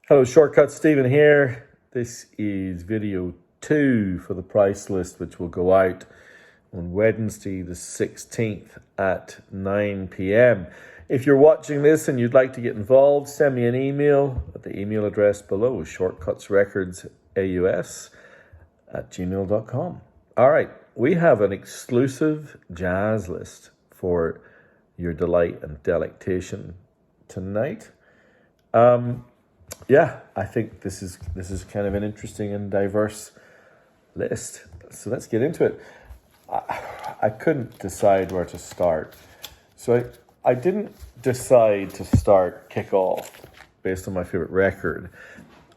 Hello, Shortcut Stephen here. This is video 2 for the price list, which will go out on Wednesday the 16th at 9 p.m. If you're watching this and you'd like to get involved, send me an email at the email address below, shortcutsrecordsaus@gmail.com. All right, we have an exclusive jazz list for your delight and delectation tonight. Yeah, I think this is kind of an interesting and diverse list. So let's get into it. I couldn't decide where to start. So I didn't decide to kick off based on my favorite record.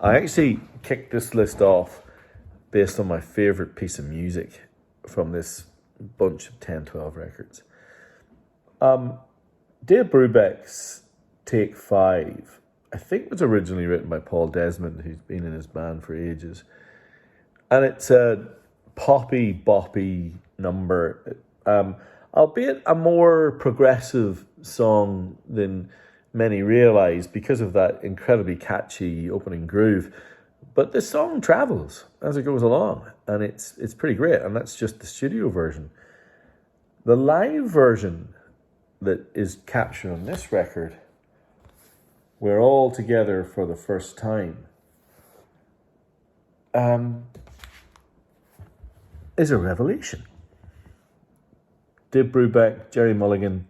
I actually kicked this list off based on my favorite piece of music from this bunch of 10-12 records. Dave Brubeck's Take 5, I think was originally written by Paul Desmond, who's been in his band for ages. And it's a poppy, boppy number, albeit a more progressive song than many realise because of that incredibly catchy opening groove. But the song travels as it goes along, and it's pretty great, and that's just the studio version. The live version that is captured on this record, We're All Together for the First Time, is a revelation. Dave Brubeck, Jerry Mulligan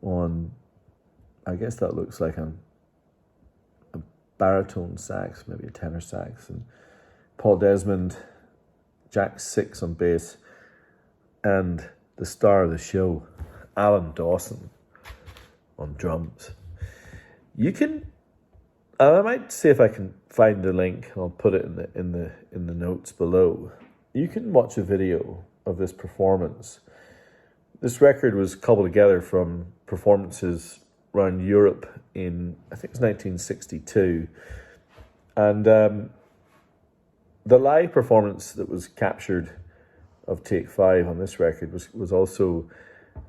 on, I guess that looks like a baritone sax, maybe a tenor sax, and Paul Desmond, Jack Six on bass, and the star of the show, Alan Dawson on drums. You can, I might see if I can find the link. I'll put it in the notes below. You can watch a video of this performance. This record was cobbled together from performances around Europe in, I think it's 1962, and the live performance that was captured of Take 5 on this record was also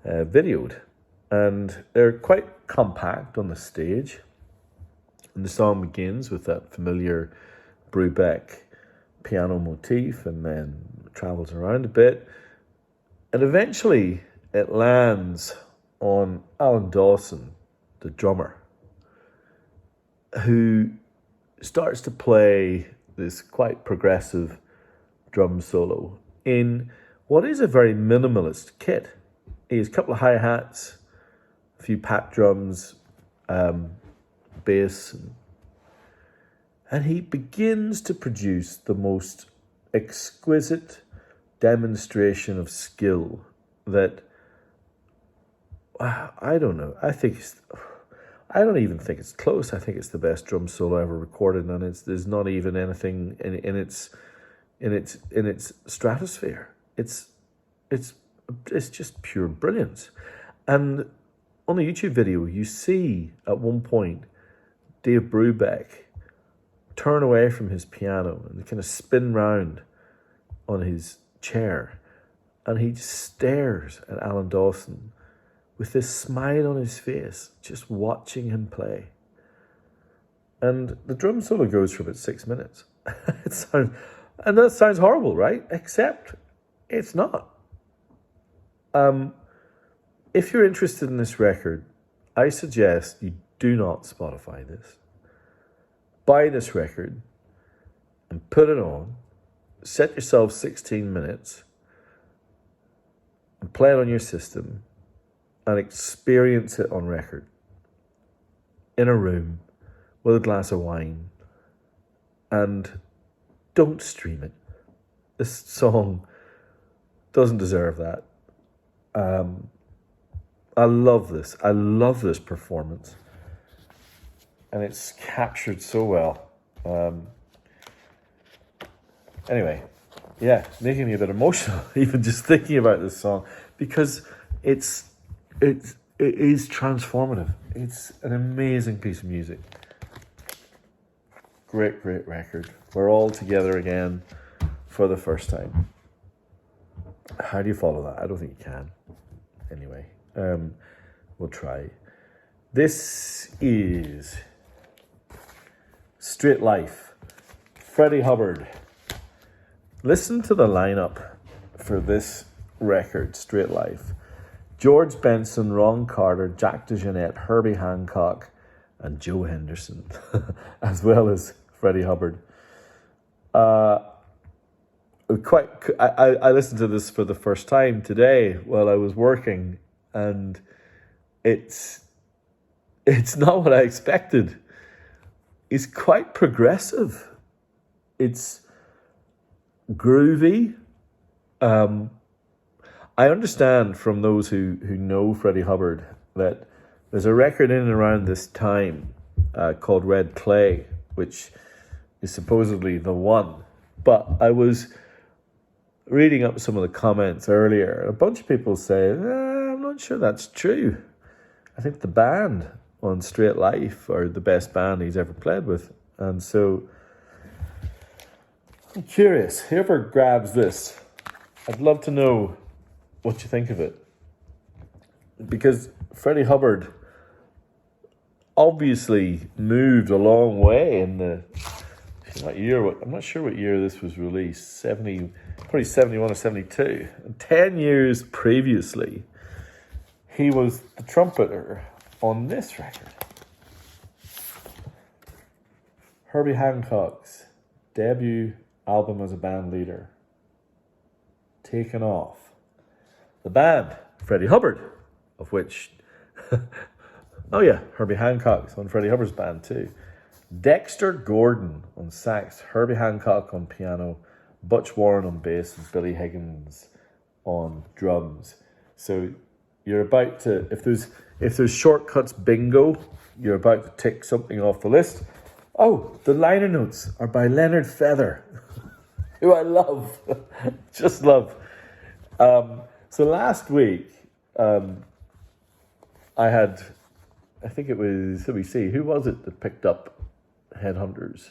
videoed. And they're quite compact on the stage. And the song begins with that familiar Brubeck piano motif and then travels around a bit. And eventually it lands on Alan Dawson, the drummer, who starts to play this quite progressive drum solo in what is a very minimalist kit. He has a couple of hi-hats, a few pat drums, bass, and he begins to produce the most exquisite demonstration of skill that, I don't know, I don't even think it's close. I think it's the best drum solo ever recorded, and there's not even anything in its stratosphere. It's just pure brilliance. And on the YouTube video, you see at one point Dave Brubeck turn away from his piano and kind of spin round on his chair, and he just stares at Alan Dawson with this smile on his face, just watching him play. And the drum solo goes for about 6 minutes. And that sounds horrible, right? Except it's not. If you're interested in this record, I suggest you do not Spotify this. Buy this record and put it on. Set yourself 16 minutes and play it on your system and experience it on record in a room with a glass of wine, and don't stream it. This song doesn't deserve that. I love this. I love this performance. And it's captured so well. Anyway, yeah, making me a bit emotional even just thinking about this song, because it is transformative. It's an amazing piece of music. Great record. We're all together again for the first time. How do you follow that? I don't think you can. Anyway, we'll try. This is Straight Life. Freddie Hubbard. Listen to the lineup for this record, Straight Life. George Benson, Ron Carter, Jack DeJohnette, Herbie Hancock, and Joe Henderson, as well as Freddie Hubbard. I listened to this for the first time today while I was working, and it's not what I expected. It's quite progressive. It's groovy. I understand from those who know Freddie Hubbard that there's a record in and around this time called Red Clay, which is supposedly the one. But I was reading up some of the comments earlier. A bunch of people say, I'm not sure that's true. I think the band on Straight Life are the best band he's ever played with. And so I'm curious, whoever grabs this, I'd love to know what you think of it. Because Freddie Hubbard obviously moved a long way in that year. I'm not sure what year this was released, probably 71 or 72. And 10 years previously, he was the trumpeter on this record. Herbie Hancock's debut album as a band leader. Taken Off. The band, Freddie Hubbard, of which, Herbie Hancock's on Freddie Hubbard's band too. Dexter Gordon on sax, Herbie Hancock on piano, Butch Warren on bass, and Billy Higgins on drums. So you're about to, if there's shortcuts bingo, you're about to tick something off the list. Oh, the liner notes are by Leonard Feather, who I love, just love. So last week, I think it was, who was it that picked up Headhunters?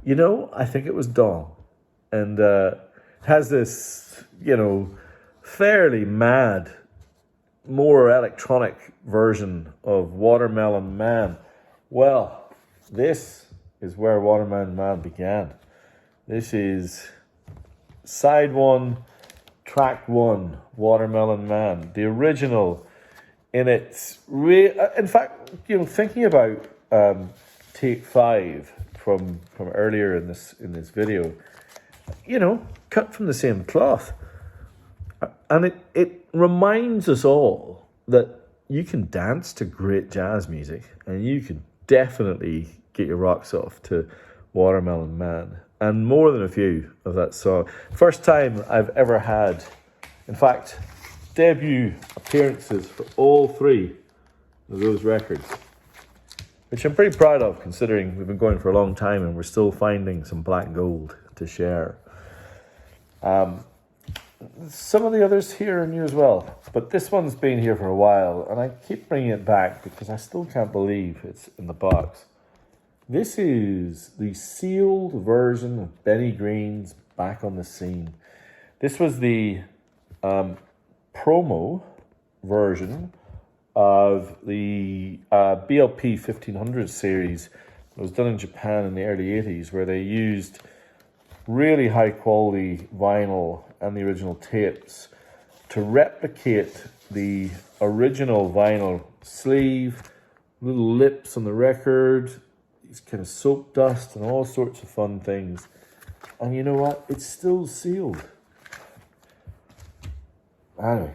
I think it was Dawn. And has this, fairly mad, more electronic version of Watermelon Man. Well, this is where Watermelon Man began. This is side 1, track 1, Watermelon Man, the original. In its in fact, thinking about take 5 from earlier in this video, cut from the same cloth, and it reminds us all that you can dance to great jazz music, and you can definitely get your rocks off to Watermelon Man, and more than a few of that song. First time I've ever had, in fact, debut appearances for all 3 of those records, which I'm pretty proud of, considering we've been going for a long time and we're still finding some black gold to share. Some of the others here are new as well, but this one's been here for a while, and I keep bringing it back because I still can't believe it's in the box. This is the sealed version of Benny Green's Back on the Scene. This was the promo version of the BLP 1500 series that was done in Japan in the early 80s, where they used really high quality vinyl and the original tapes to replicate the original vinyl sleeve, little lips on the record, these kind of soap dust and all sorts of fun things. And you know what? It's still sealed. Anyway,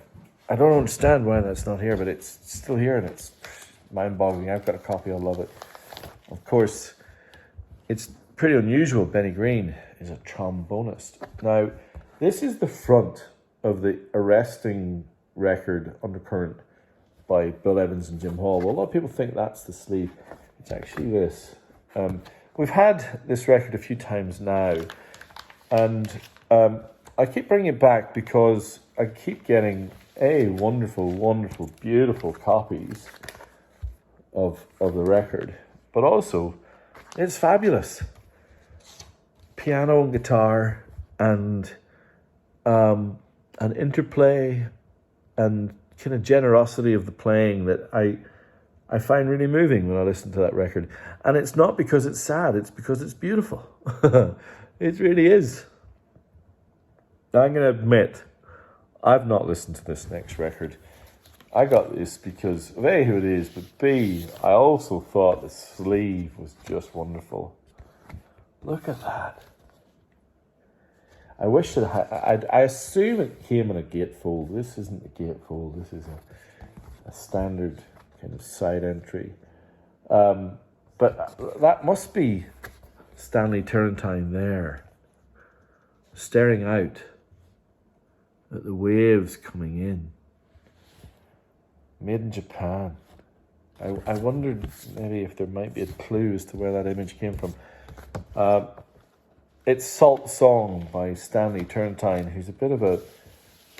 I don't understand why that's not here, but it's still here, and it's mind-boggling. I've got a copy. I love it. Of course, it's pretty unusual. Benny Green is a trombonist. Now, this is the front of the Arresting record, Undercurrent, by Bill Evans and Jim Hall. Well, a lot of people think that's the sleeve. It's actually this. We've had this record a few times now, and I keep bringing it back because I keep getting wonderful, wonderful, beautiful copies of the record, but also it's fabulous. Piano and guitar and an interplay and kind of generosity of the playing that I I find really moving when I listen to that record. And it's not because it's sad, it's because it's beautiful. It really is. I'm going to admit, I've not listened to this next record. I got this because of A, who it is, but B, I also thought the sleeve was just wonderful. Look at that. I wish that I assume it came in a gatefold. This isn't a gatefold. This is a standard kind of side entry. But that must be Stanley Turrentine there, staring out at the waves coming in. Made in Japan. I wondered maybe if there might be a clue as to where that image came from. It's Salt Song by Stanley Turrentine, who's a bit of a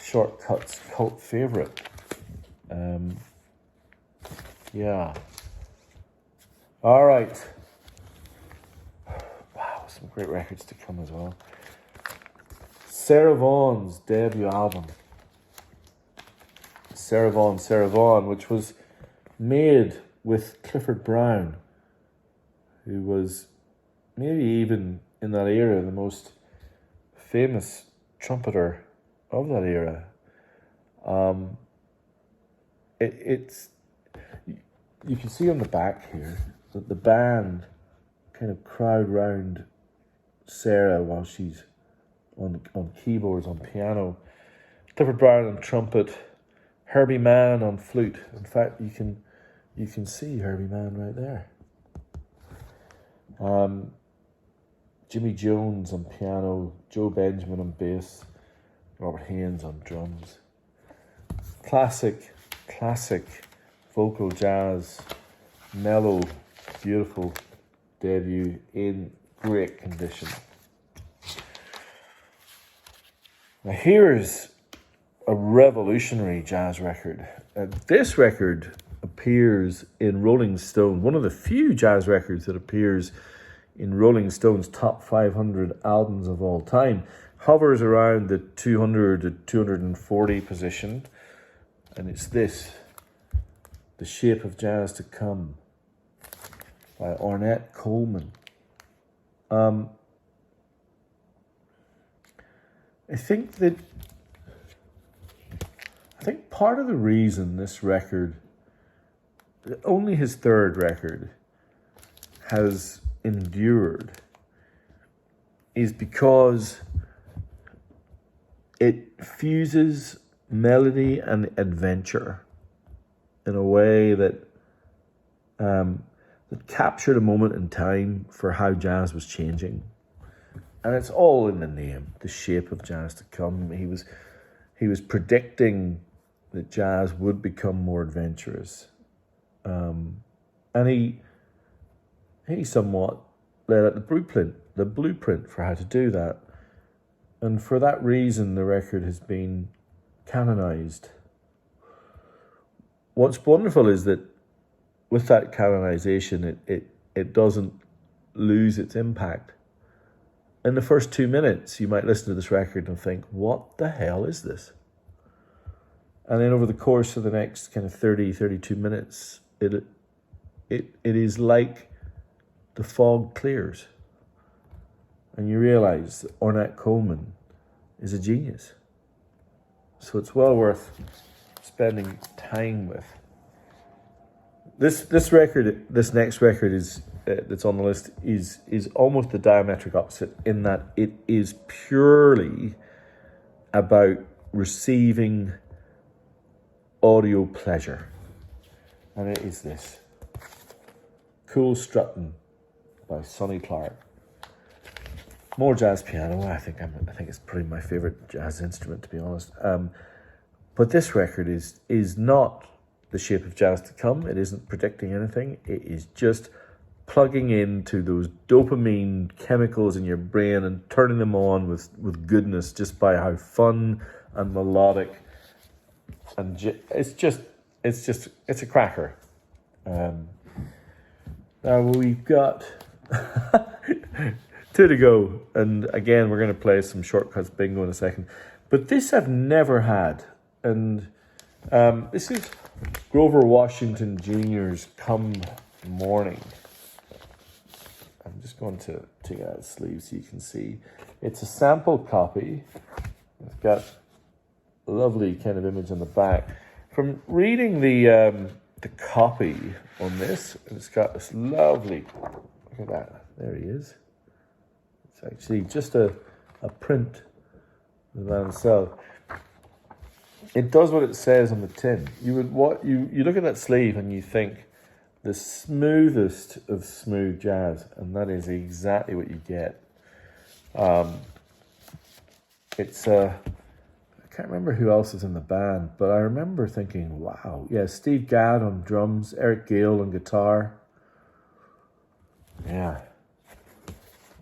Shortcuts cult favourite. Yeah. All right. Wow, some great records to come as well. Sarah Vaughan's debut album. Sarah Vaughan, which was made with Clifford Brown, who was maybe even in that era the most famous trumpeter of that era. It's you can see on the back here that the band kind of crowd round Sarah while she's on keyboards, on piano, Clifford Brown on trumpet, Herbie Mann on flute. In fact, you can see Herbie Mann right there. Jimmy Jones on piano, Joe Benjamin on bass, Robert Haynes on drums. Classic vocal jazz, mellow, beautiful debut in great condition. Now here's a revolutionary jazz record. This record appears in Rolling Stone, one of the few jazz records that appears in Rolling Stone's top 500 albums of all time. Hovers around the 200 to 240 position. And it's this, The Shape of Jazz to Come by Arnette Coleman. I think part of the reason this record, only his third record, has endured is because it fuses melody and adventure in a way that captured a moment in time for how jazz was changing. And it's all in the name, The Shape of Jazz to Come. He was predicting that jazz would become more adventurous. And he somewhat laid out the blueprint for how to do that. And for that reason, the record has been canonized. What's wonderful is that with that canonization, it doesn't lose its impact. In the first 2 minutes, you might listen to this record and think, what the hell is this? And then over the course of the next kind of 30, 32 minutes, it is like the fog clears. And you realize that Arnette Coleman is a genius. So it's well worth spending time with. This next record is that's on the list is almost the diametric opposite in that it is purely about receiving audio pleasure, and it is this Cool Struttin' by Sonny Clark. More jazz piano. I think it's probably my favorite jazz instrument, to be honest. But this record is not The Shape of Jazz to Come. It isn't predicting anything. It is just plugging into those dopamine chemicals in your brain and turning them on with goodness just by how fun and melodic and it's a cracker. Now we've got 2 to go, and again we're going to play some Shortcuts bingo in a second. But this I've never had, and this is Grover Washington Jr.'s Come Morning. I'm just going to take out the sleeve so you can see. It's a sample copy. It's got a lovely kind of image on the back. From reading the copy on this, it's got this lovely, look at that, there he is. It's actually just a print of the man himself. It does what it says on the tin. You look at that sleeve and you think the smoothest of smooth jazz, and that is exactly what you get. It's I can't remember who else is in the band, but I remember thinking, wow, yeah, Steve Gadd on drums, Eric Gale on guitar. Yeah,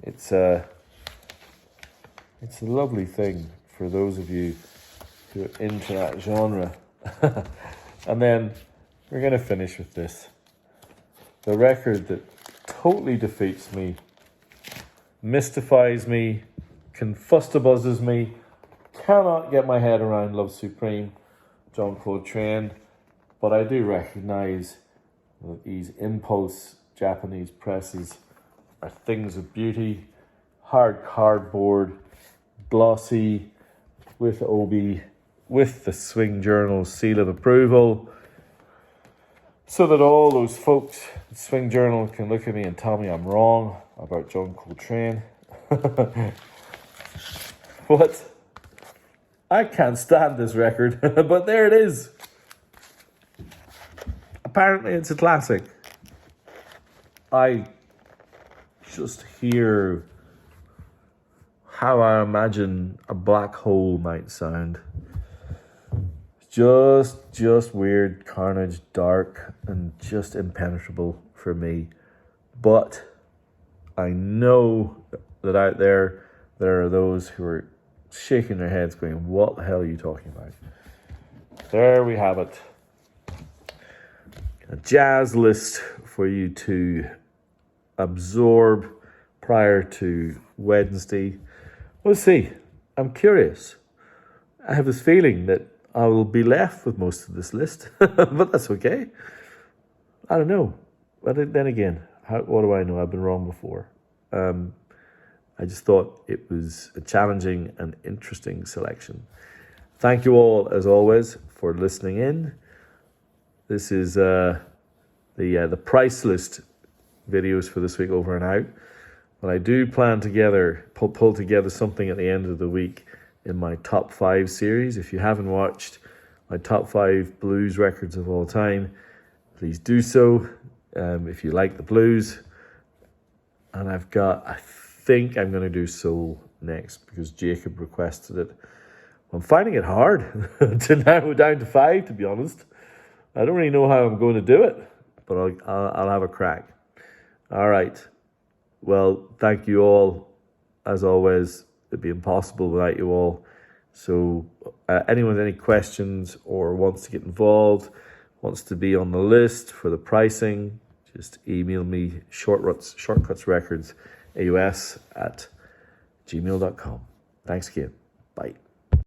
it's a lovely thing for those of you who are into that genre. And then we're going to finish with this. The record that totally defeats me, mystifies me, confustabuzzes me, cannot get my head around Love Supreme, John Coltrane, but I do recognize that these Impulse Japanese presses are things of beauty, hard cardboard, glossy, with Obi, with the Swing Journal seal of approval, so that all those folks at Swing Journal can look at me and tell me I'm wrong about John Coltrane. What? I can't stand this record, but there it is. Apparently it's a classic. I just hear how I imagine a black hole might sound. Just weird, carnage, dark, and just impenetrable for me. But I know that out there are those who are shaking their heads going, what the hell are you talking about? There we have it. A jazz list for you to absorb prior to Wednesday. We'll see. I'm curious. I have this feeling that I will be left with most of this list, but that's okay. I don't know. But then again, what do I know? I've been wrong before. I just thought it was a challenging and interesting selection. Thank you all, as always, for listening in. This is the price list videos for this week over and out. But I do plan to pull together something at the end of the week in my top 5 series. If you haven't watched my top 5 blues records of all time, please do so. If you like the blues. And I think I'm going to do soul next because Jacob requested it. I'm finding it hard to narrow down to 5, to be honest. I don't really know how I'm going to do it, but I'll have a crack. All right. Well, thank you all. As always, it'd be impossible without you all. So anyone with any questions or wants to get involved, wants to be on the list for the pricing, just email me shortcutsrecords@gmail.com. Thanks again. Bye.